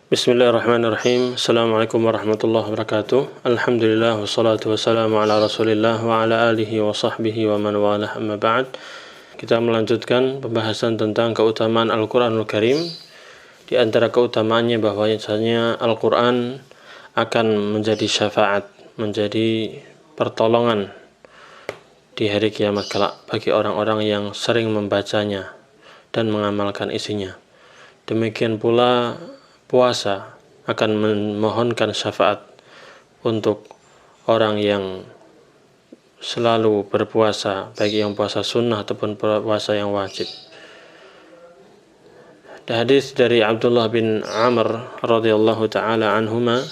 Bismillahirrahmanirrahim. Assalamualaikum warahmatullahi wabarakatuh. Alhamdulillah wassalatu wassalamu ala Rasulillah wa ala alihi wa sahbihi wa man walah, amma ba'd. Kita melanjutkan pembahasan tentang keutamaan Al-Qur'anul Karim. Di antara keutamaannya bahwasanya Al-Qur'an akan menjadi syafaat, menjadi pertolongan di hari kiamat kelak bagi orang-orang yang sering membacanya dan mengamalkan isinya. Demikian pula puasa akan memohonkan syafaat untuk orang yang selalu berpuasa, baik yang puasa sunnah ataupun puasa yang wajib. Hadis dari Abdullah bin Amr radhiyallahu taala anhuma,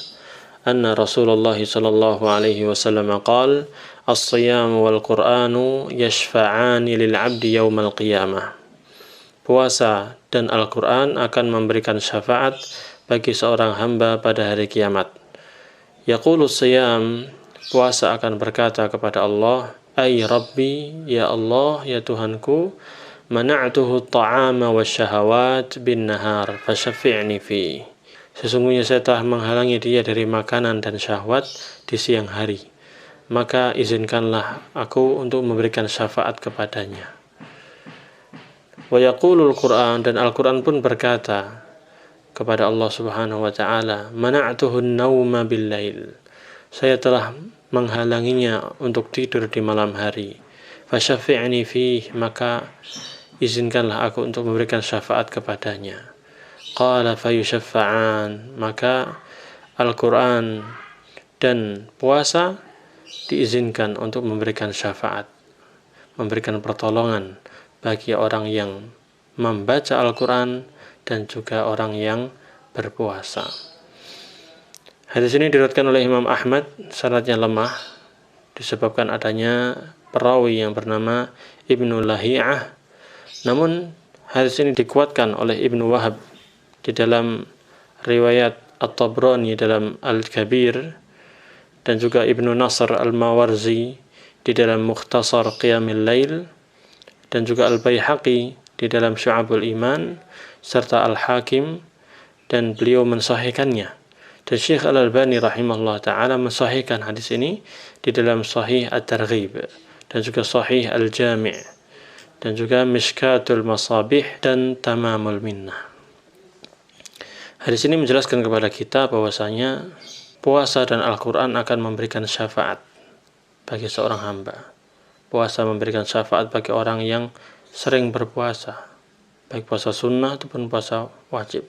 anna Rasulullah sallallahu alaihi wasallam qala, "As-shiyam wal Qur'anu yashfa'ani lil 'abdi yaumal qiyamah." Puasa dan Al-Quran akan memberikan syafaat bagi seorang hamba pada hari kiamat. Yaqulu siyam, puasa akan berkata kepada Allah, "Ay Rabbi, ya Allah, ya Tuhanku, mana'tuhu at-ta'ama wasyahawat bin nahar, fasyafi'ni fi." Sesungguhnya saya telah menghalangi dia dari makanan dan syahwat di siang hari, maka izinkanlah aku untuk memberikan syafaat kepadanya. Wa yaqulul Qur'an, dan Al-Quran pun berkata kepada Allah Subhanahu wa taala, "Mana'tuhu an-nauma bil-lail." Saya telah menghalanginya untuk tidur di malam hari. Fasyafi'ni fi, maka izinkanlah aku untuk memberikan syafaat kepadanya. Qala fayushaffa'an, maka Al-Quran dan puasa diizinkan untuk memberikan syafaat, memberikan pertolongan bagi orang yang membaca Al-Quran dan juga orang yang berpuasa. Hadis ini diriwayatkan oleh Imam Ahmad, sanadnya lemah disebabkan adanya perawi yang bernama Ibnu Lahiyah. Namun hadis ini dikuatkan oleh Ibnu Wahab di dalam riwayat At-Tabrani dalam Al-Kabir, dan juga Ibnu Nasr Al-Mawarzi di dalam Mukhtasar Qiyamil Lail, dan juga Al-Baihaqi di dalam Syu'abul Iman, serta Al-Hakim, dan beliau mensahihkannya. Dan Syekh Al-Albani rahimahullah ta'ala mensahihkan hadis ini di dalam Sahih At-Targhib, dan juga Sahih Al-Jami', dan juga Mishkatul Masabih, dan Tamamul Minnah. Hadis ini menjelaskan kepada kita bahwasanya puasa dan Al-Quran akan memberikan syafaat bagi seorang hamba. Puasa memberikan syafaat bagi orang yang sering berpuasa, baik puasa sunnah ataupun puasa wajib.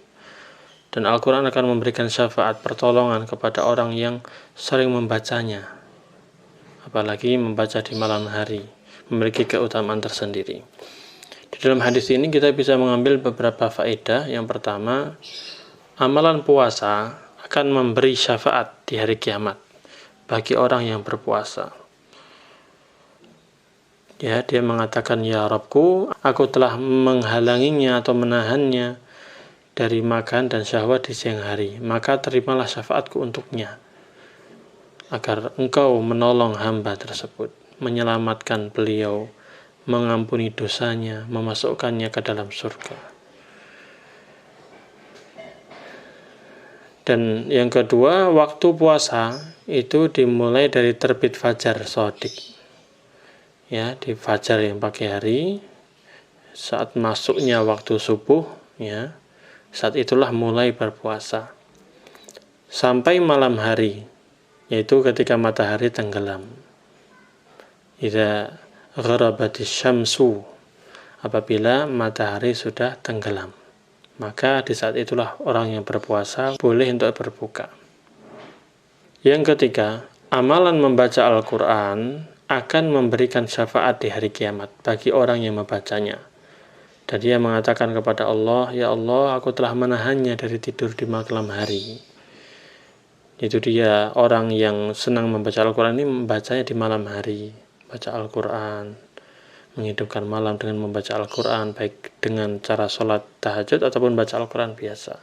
Dan Al-Quran akan memberikan syafaat, pertolongan kepada orang yang sering membacanya, apalagi membaca di malam hari, memiliki keutamaan tersendiri. Di dalam hadis ini kita bisa mengambil beberapa faedah. Yang pertama, amalan puasa akan memberi syafaat di hari kiamat bagi orang yang berpuasa. Ya, dia mengatakan, "Ya Rabbku, aku telah menghalanginya atau menahannya dari makan dan syahwat di siang hari, maka terimalah syafaatku untuknya, agar engkau menolong hamba tersebut, menyelamatkan beliau, mengampuni dosanya, memasukkannya ke dalam surga." Dan yang kedua, waktu puasa itu dimulai dari terbit fajar shadiq. Ya, di fajar yang pagi hari, saat masuknya waktu subuh, ya, saat itulah mulai berpuasa sampai malam hari, yaitu ketika matahari tenggelam. Idza gharabatis syamsu, apabila matahari sudah tenggelam, maka di saat itulah orang yang berpuasa boleh untuk berbuka. Yang ketiga, amalan membaca Al-Quran akan memberikan syafaat di hari kiamat bagi orang yang membacanya. Dan dia mengatakan kepada Allah, "Ya Allah, aku telah menahannya dari tidur di malam hari." Itu dia orang yang senang membaca Al-Quran ini, membacanya di malam hari, baca Al-Quran, menghidupkan malam dengan membaca Al-Quran, baik dengan cara sholat tahajud ataupun baca Al-Quran biasa.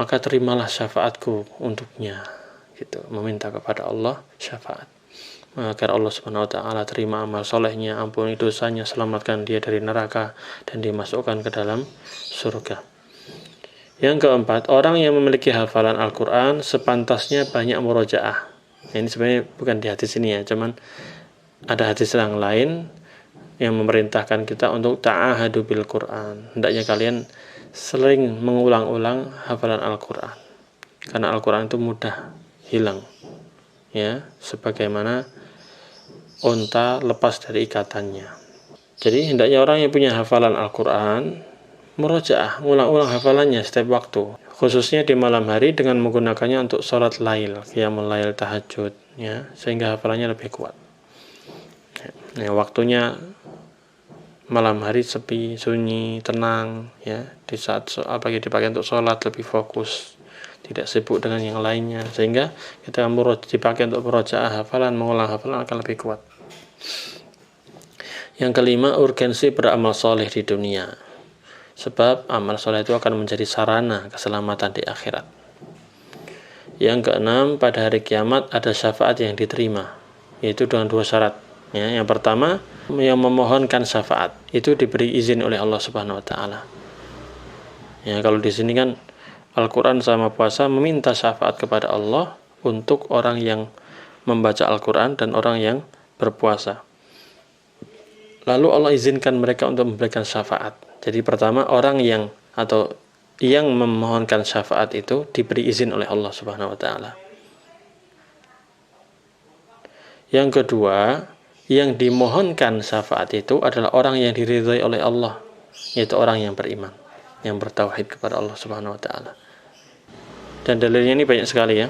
Maka terimalah syafaatku untuknya, gitu, meminta kepada Allah syafaat, agar Allah Subhanahu wa taala terima amal solehnya, ampuni dosanya, selamatkan dia dari neraka, dan dimasukkan ke dalam surga. Yang keempat, orang yang memiliki hafalan Al-Quran sepantasnya banyak murojaah. Ini sebenarnya bukan di hadis ini ya, cuman ada hadis yang lain yang memerintahkan kita untuk ta'ahadu bil Quran. Hendaknya kalian sering mengulang-ulang hafalan Al-Quran, karena Al-Quran itu mudah hilang, ya, sebagaimana unta lepas dari ikatannya. Jadi hendaknya orang yang punya hafalan Al-Quran murojaah, ngulang-ulang hafalannya setiap waktu, khususnya di malam hari dengan menggunakannya untuk sholat lail, qiyamul lail, tahajud, ya, sehingga hafalannya lebih kuat. Ya, waktunya malam hari sepi, sunyi, tenang, ya, di saat apalagi dipakai untuk sholat lebih fokus, tidak sibuk dengan yang lainnya, sehingga kita dipakai untuk murojaah hafalan, mengulang hafalan akan lebih kuat. Yang kelima, urgensi beramal soleh di dunia. Sebab amal soleh itu akan menjadi sarana keselamatan di akhirat. Yang keenam, pada hari kiamat ada syafaat yang diterima, yaitu dengan 2 syarat. Ya, yang pertama, yang memohonkan syafaat itu diberi izin oleh Allah Subhanahu Wa Taala. Ya, kalau di sini kan Al-Quran sama puasa meminta syafaat kepada Allah untuk orang yang membaca Al-Quran dan orang yang berpuasa. Lalu Allah izinkan mereka untuk memberikan syafaat. Jadi pertama, orang yang memohonkan syafaat itu diberi izin oleh Allah Subhanahu Wa Taala. Yang kedua, yang dimohonkan syafaat itu adalah orang yang diridhai oleh Allah, yaitu orang yang beriman, yang bertauhid kepada Allah Subhanahu Wa Taala. Dan dalilnya ini banyak sekali ya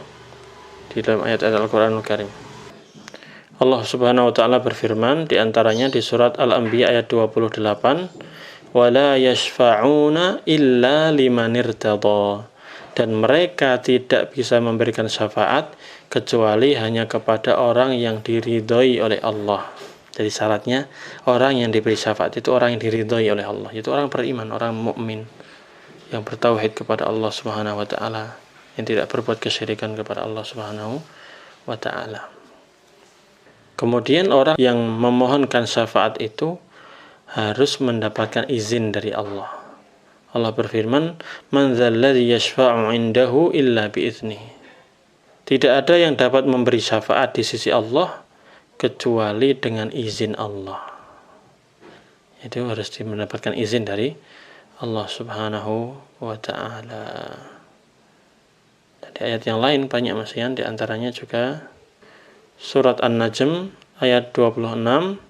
di dalam ayat-ayat Al-Quranul Karim. Allah Subhanahu Wa Taala berfirman di antaranya di surat Al-Anbiya ayat 28, wala yashfa'una illa liman irtada, dan mereka tidak bisa memberikan syafaat kecuali hanya kepada orang yang diridhoi oleh Allah. Jadi syaratnya orang yang diberi syafaat itu orang yang diridhoi oleh Allah, yaitu orang beriman, orang mukmin yang bertauhid kepada Allah Subhanahu Wa Taala, yang tidak berbuat kesyirikan kepada Allah Subhanahu Wa Taala. Kemudian orang yang memohonkan syafaat itu harus mendapatkan izin dari Allah. Allah berfirman, man dzalladzi yashfa'u 'indahu illa bi'iznihi. Tidak ada yang dapat memberi syafaat di sisi Allah kecuali dengan izin Allah. Itu harus mendapatkan izin dari Allah Subhanahu Wa Taala. Dan di ayat yang lain banyak masihan, di antaranya juga surat An-Najm ayat 26,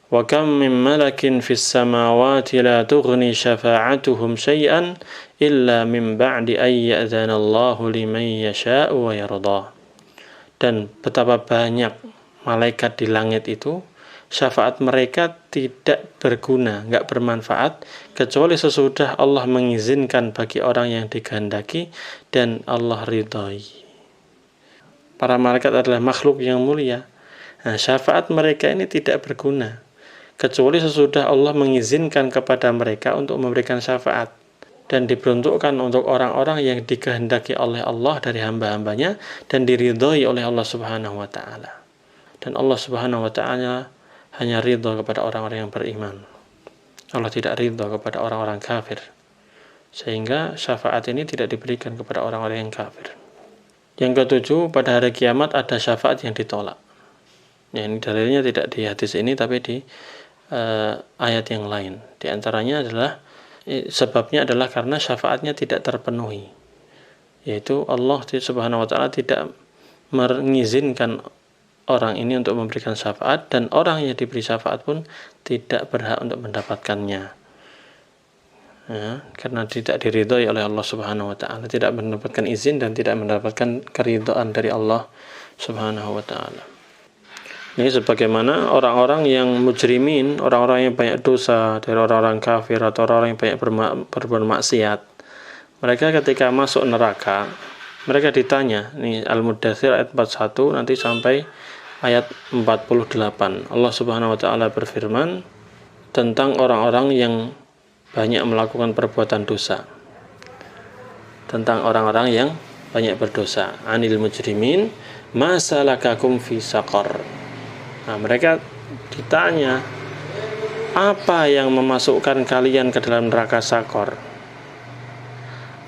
wa kam min malakin fis samawati la tughni syafa'atuhum syai'an illa min ba'di an ya'dzana Allahu liman yasha'u wa yarda. Dan betapa banyak malaikat di langit itu, syafaat mereka tidak berguna, enggak bermanfaat kecuali sesudah Allah mengizinkan bagi orang yang dikehendaki dan Allah ridhai. Para malaikat adalah makhluk yang mulia. Nah, syafaat mereka ini tidak berguna kecuali sesudah Allah mengizinkan kepada mereka untuk memberikan syafaat, dan diperuntukkan untuk orang-orang yang dikehendaki oleh Allah dari hamba-hambanya dan diridhoi oleh Allah Subhanahu Wa Taala. Dan Allah Subhanahu Wa Taala hanya ridho kepada orang-orang yang beriman. Allah tidak ridho kepada orang-orang kafir, sehingga syafaat ini tidak diberikan kepada orang-orang yang kafir. Yang ketujuh, pada hari kiamat ada syafaat yang ditolak. Ya, ini dalilnya tidak di hadis ini tapi di ayat yang lain. Di antaranya adalah sebabnya adalah karena syafaatnya tidak terpenuhi, yaitu Allah Subhanahu Wa Taala tidak mengizinkan orang ini untuk memberikan syafaat, dan orang yang diberi syafaat pun tidak berhak untuk mendapatkannya, ya, karena tidak diridhoi oleh Allah Subhanahu Wa Taala, tidak mendapatkan izin dan tidak mendapatkan keridhaan dari Allah Subhanahu Wa Taala. Ini sebagaimana orang-orang yang mujrimin, orang-orang yang banyak dosa, dari orang-orang kafir atau orang-orang yang banyak berbuat maksiat, mereka ketika masuk neraka, mereka ditanya, ini Al-Mudaththir ayat 41 nanti sampai ayat 48. Allah Subhanahu Wa Taala berfirman tentang orang-orang yang banyak melakukan perbuatan dosa, tentang orang-orang yang banyak berdosa. Anil mujrimin ma salakakum fi saqar. Nah, mereka ditanya, apa yang memasukkan kalian ke dalam neraka Sakor?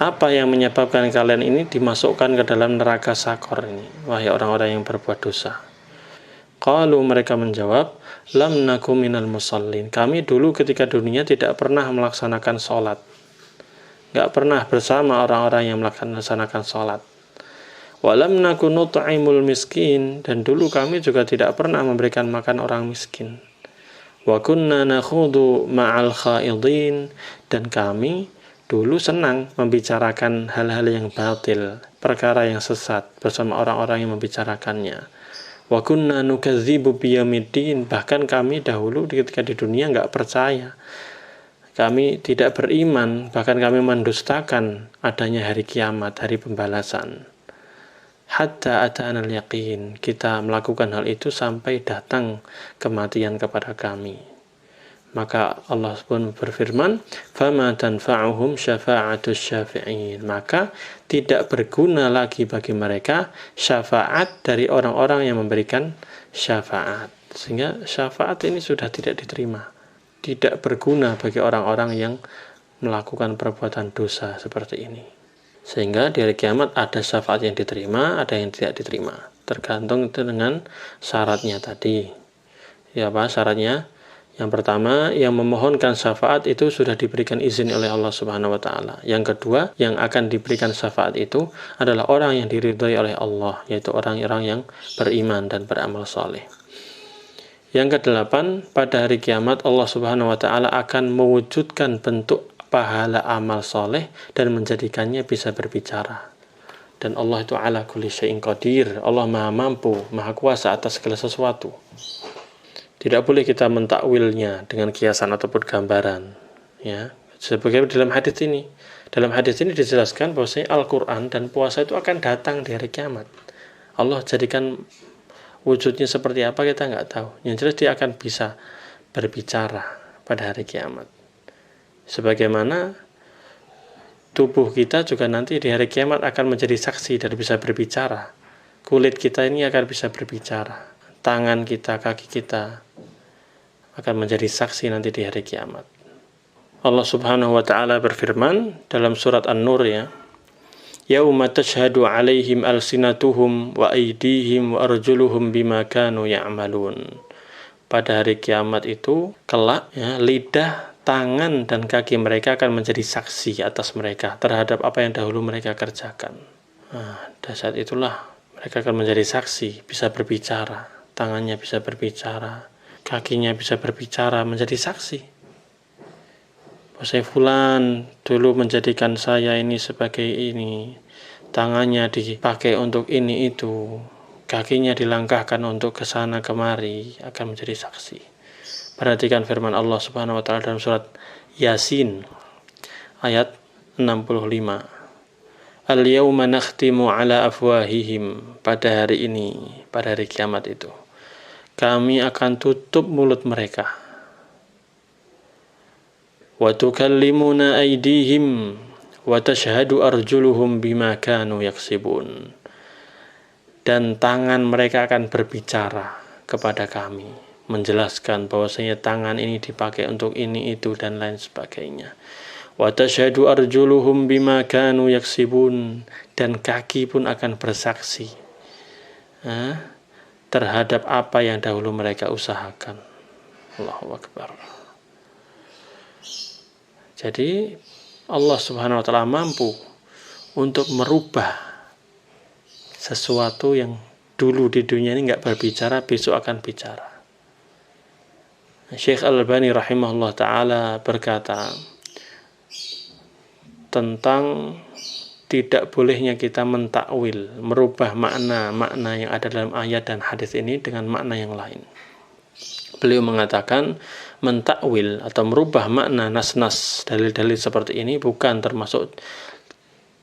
Apa yang menyebabkan kalian ini dimasukkan ke dalam neraka sakor ini, wahai orang-orang yang berbuat dosa? Qalu, mereka menjawab, lam naku minal musallin. Kami dulu ketika dunia tidak pernah melaksanakan sholat. Gak pernah bersama orang-orang yang melaksanakan sholat. Walam naku nut'imul miskin. Dan dulu kami juga tidak pernah memberikan makan orang miskin. Wa kunna nakhudu ma'al khaidin. Dan kami dulu senang membicarakan hal-hal yang batil, perkara yang sesat bersama orang-orang yang membicarakannya. Wa kunna nukadzibu biyaumiddin. Bahkan kami dahulu ketika di dunia enggak percaya. Kami tidak beriman, bahkan kami mendustakan adanya hari kiamat, hari pembalasan. Hatta ata'anal yaqin. Kita melakukan hal itu sampai datang kematian kepada kami. Maka Allah pun berfirman, "Fama tanfa'uhum syafa'atus syafi'in." Maka tidak berguna lagi bagi mereka syafaat dari orang-orang yang memberikan syafaat. Sehingga syafaat ini sudah tidak diterima. Tidak berguna bagi orang-orang yang melakukan perbuatan dosa seperti ini. Sehingga di hari kiamat ada syafaat yang diterima, ada yang tidak diterima. Tergantung itu dengan syaratnya tadi. Ya apa syaratnya? Yang pertama, yang memohonkan syafaat itu sudah diberikan izin oleh Allah Subhanahu wa taala. Yang kedua, yang akan diberikan syafaat itu adalah orang yang diridhai oleh Allah, yaitu orang-orang yang beriman dan beramal saleh. Yang kedelapan, pada hari kiamat Allah Subhanahu wa taala akan mewujudkan bentuk pahala amal saleh dan menjadikannya bisa berbicara. Dan Allah itu ala kulli syai'in qadir. Allah Maha mampu, Maha kuasa atas segala sesuatu. Tidak boleh kita mentakwilnya dengan kiasan ataupun gambaran. Ya, sebagai dalam hadis ini. Dalam hadis ini dijelaskan bahwa Al-Quran dan puasa itu akan datang di hari kiamat. Allah jadikan wujudnya seperti apa kita nggak tahu. Yang jelas dia akan bisa berbicara pada hari kiamat. Sebagaimana tubuh kita juga nanti di hari kiamat akan menjadi saksi dan bisa berbicara. Kulit kita ini akan bisa berbicara. Tangan kita, kaki kita akan menjadi saksi nanti di hari kiamat. Allah Subhanahu wa taala berfirman dalam surat An-Nur ya. Yauma tashhadu 'alaihim alsinatuhum wa aydihim wa arjuluhum bima kanu ya'malun. Pada hari kiamat itu kelak ya, lidah, tangan dan kaki mereka akan menjadi saksi atas mereka terhadap apa yang dahulu mereka kerjakan. Nah, pada saat itulah mereka akan menjadi saksi, bisa berbicara. Tangannya bisa berbicara, kakinya bisa berbicara, menjadi saksi. Saya fulan dulu menjadikan saya ini sebagai ini, tangannya dipakai untuk ini itu, kakinya dilangkahkan untuk ke sana kemari, akan menjadi saksi. Perhatikan firman Allah Subhanahu wa taala dalam surat Yasin ayat 65. Al-yawma nakhtimu ala afwahihim. Pada hari ini, pada hari kiamat itu, kami akan tutup mulut mereka. Wa tukallimuna aydihim wa tashhadu arjuluhum bima kanu yaksibun. Dan tangan mereka akan berbicara kepada kami, menjelaskan bahwasanya tangan ini dipakai untuk ini itu dan lain sebagainya. Wa tashhadu arjuluhum bima kanu yaksibun. Dan kaki pun akan bersaksi terhadap apa yang dahulu mereka usahakan. Allahu Akbar. Jadi Allah Subhanahu wa taala mampu untuk merubah sesuatu yang dulu di dunia ini enggak berbicara, besok akan bicara. Syekh Al-Albani rahimahullah taala berkata tentang tidak bolehnya kita mentakwil, merubah makna-makna yang ada dalam ayat dan hadis ini dengan makna yang lain. Beliau mengatakan mentakwil atau merubah makna nas-nas dalil-dalil seperti ini bukan termasuk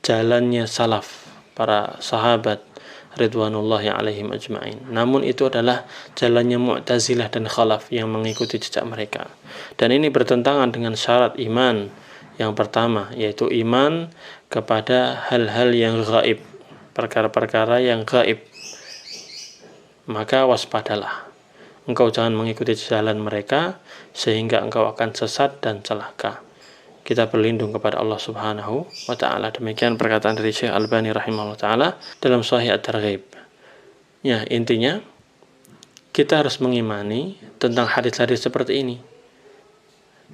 jalannya salaf, para sahabat ridwanullahi alaihim ajma'in. Namun itu adalah jalannya Mu'tazilah dan Khalaf yang mengikuti jejak mereka. Dan ini bertentangan dengan syarat iman. Yang pertama yaitu iman kepada hal-hal yang gaib, perkara-perkara yang gaib. Maka waspadalah. Engkau jangan mengikuti jalan mereka sehingga engkau akan sesat dan celaka. kita berlindung kepada Allah Subhanahu wa taala. Demikian perkataan dari Syekh Albani rahimahullah taala dalam Sahih At-Targhib. Ya, intinya kita harus mengimani tentang hadis-hadis seperti ini.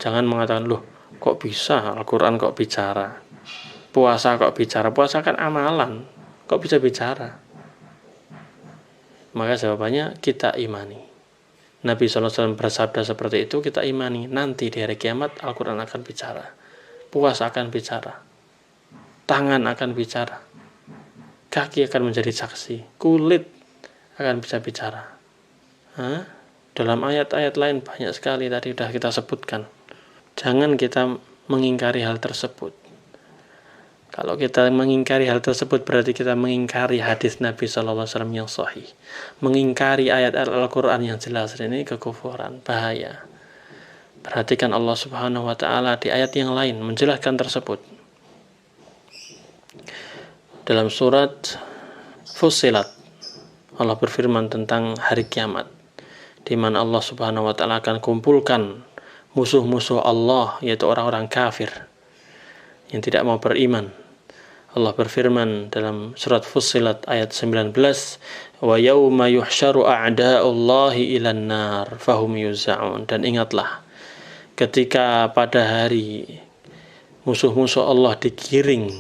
Jangan mengatakan, loh kok bisa Al-Quran kok bicara, puasa kok bicara, puasa kan amalan, kok bisa bicara? Maka jawabannya kita imani. Nabi SAW bersabda seperti itu, kita imani. Nanti di hari kiamat Al-Quran akan bicara, puasa akan bicara, tangan akan bicara, kaki akan menjadi saksi, kulit akan bisa bicara. Dalam ayat-ayat lain banyak sekali tadi sudah kita sebutkan. Jangan kita mengingkari hal tersebut. Kalau kita mengingkari hal tersebut berarti kita mengingkari hadis Nabi SAW yang sahih, mengingkari ayat Al-Quran yang jelas. Ini kekufuran, bahaya. Perhatikan Allah Subhanahu wa taala di ayat yang lain menjelaskan tersebut. Dalam surat Fussilat, Allah berfirman tentang hari kiamat, di mana Allah Subhanahu wa taala akan kumpulkan musuh-musuh Allah, yaitu orang-orang kafir yang tidak mau beriman. Allah berfirman dalam surat Fussilat ayat 19, wa yauma yuhsyaru a'da'ullahi ilan nar fahum yuza'un. Dan ingatlah ketika pada hari musuh-musuh Allah digiring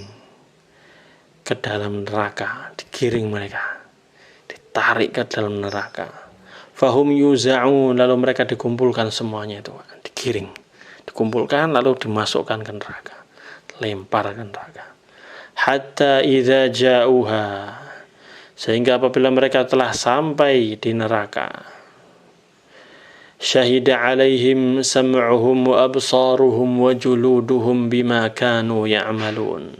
ke dalam neraka, digiring mereka, ditarik ke dalam neraka. Fahum yuza'un, lalu mereka dikumpulkan semuanya itu, digiring, dikumpulkan lalu dimasukkan ke neraka, lempar ke neraka. Hatta idza ja'uha, sehingga apabila mereka telah sampai di neraka, syahida alaihim sam'uhum wa absaruhum wa juluduhum bima kanu ya'malun.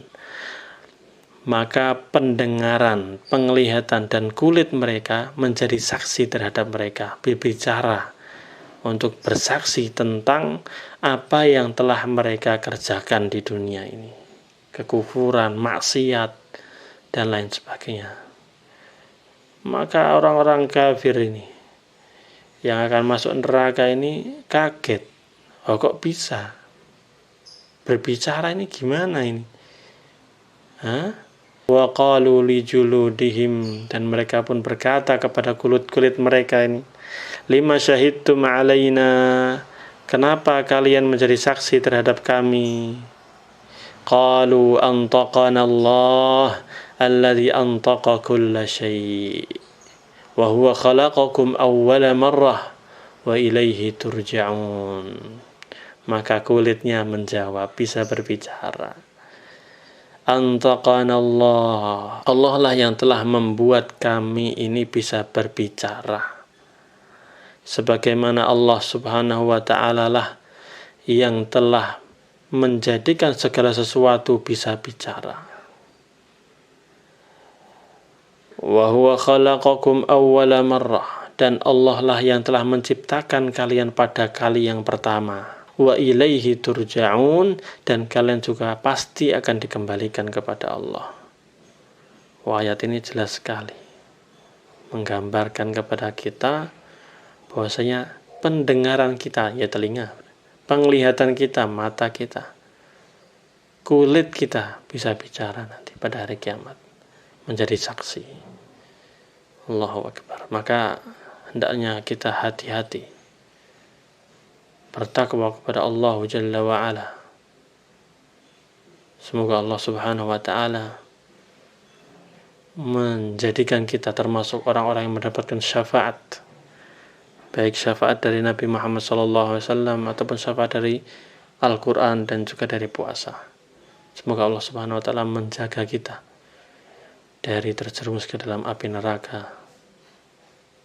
Maka pendengaran, penglihatan, dan kulit mereka menjadi saksi terhadap mereka, berbicara untuk bersaksi tentang apa yang telah mereka kerjakan di dunia ini, kekufuran, maksiat, dan lain sebagainya. Maka orang-orang kafir ini yang akan masuk neraka ini kaget, oh kok bisa berbicara, ini gimana ini? Wa qalu li juludihim, dan mereka pun berkata kepada kulit-kulit mereka ini, lima syahidtum alaina, kenapa kalian menjadi saksi terhadap kami? Qalu antaqana Allah alladhi antaqa kulla syai' wa huwa khalaqakum awwala marrah wa ilaihi turja'un. Maka kulitnya menjawab, bisa berbicara, antaqana Allah, Allah lah yang telah membuat kami ini bisa berbicara, sebagaimana Allah Subhanahu wa ta'ala lah yang telah menjadikan segala sesuatu bisa bicara. Wa huwa khalaqakum awwala marrah, dan Allah lah yang telah menciptakan kalian pada kali yang pertama. Wa ilaihi turja'un, dan kalian juga pasti akan dikembalikan kepada Allah. Ayat ini jelas sekali menggambarkan kepada kita bahwasanya pendengaran kita, ya telinga, penglihatan kita, mata kita, kulit kita bisa bicara nanti pada hari kiamat, menjadi saksi. Allahu Akbar. Maka hendaknya kita hati-hati, bertakwa kepada Allah Jalla wa'ala. Semoga Allah Subhanahu wa ta'ala menjadikan kita termasuk orang-orang yang mendapatkan syafaat, baik syafaat dari Nabi Muhammad SAW ataupun syafaat dari Al-Quran dan juga dari puasa. Semoga Allah Subhanahu wa ta'ala menjaga kita dari terjerumus ke dalam api neraka,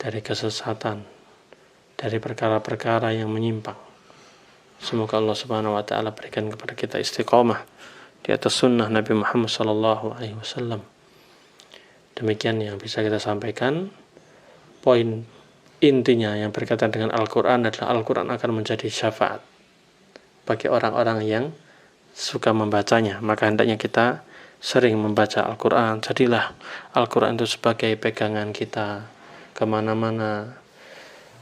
dari kesesatan, dari perkara-perkara yang menyimpang. Semoga Allah Subhanahu wa ta'ala berikan kepada kita istiqamah di atas sunnah Nabi Muhammad SAW. Demikian yang bisa kita sampaikan. Poin intinya yang berkaitan dengan Al-Quran adalah Al-Quran akan menjadi syafaat bagi orang-orang yang suka membacanya. Maka hendaknya kita sering membaca Al-Quran. Jadilah Al-Quran itu sebagai pegangan kita kemana-mana.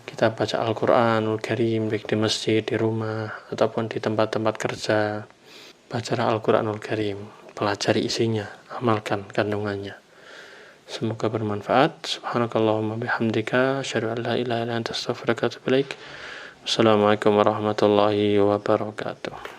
Kita baca Al-Quranul Karim baik di masjid, di rumah, ataupun di tempat-tempat kerja. bacalah Al-Quranul Karim, pelajari isinya, amalkan kandungannya. Semoga bermanfaat. Subhanakallahumma bihamdika asyhadu an la ilaha illa anta astaghfiruka wa atubu ilaik. Assalamualaikum warahmatullahi wabarakatuh.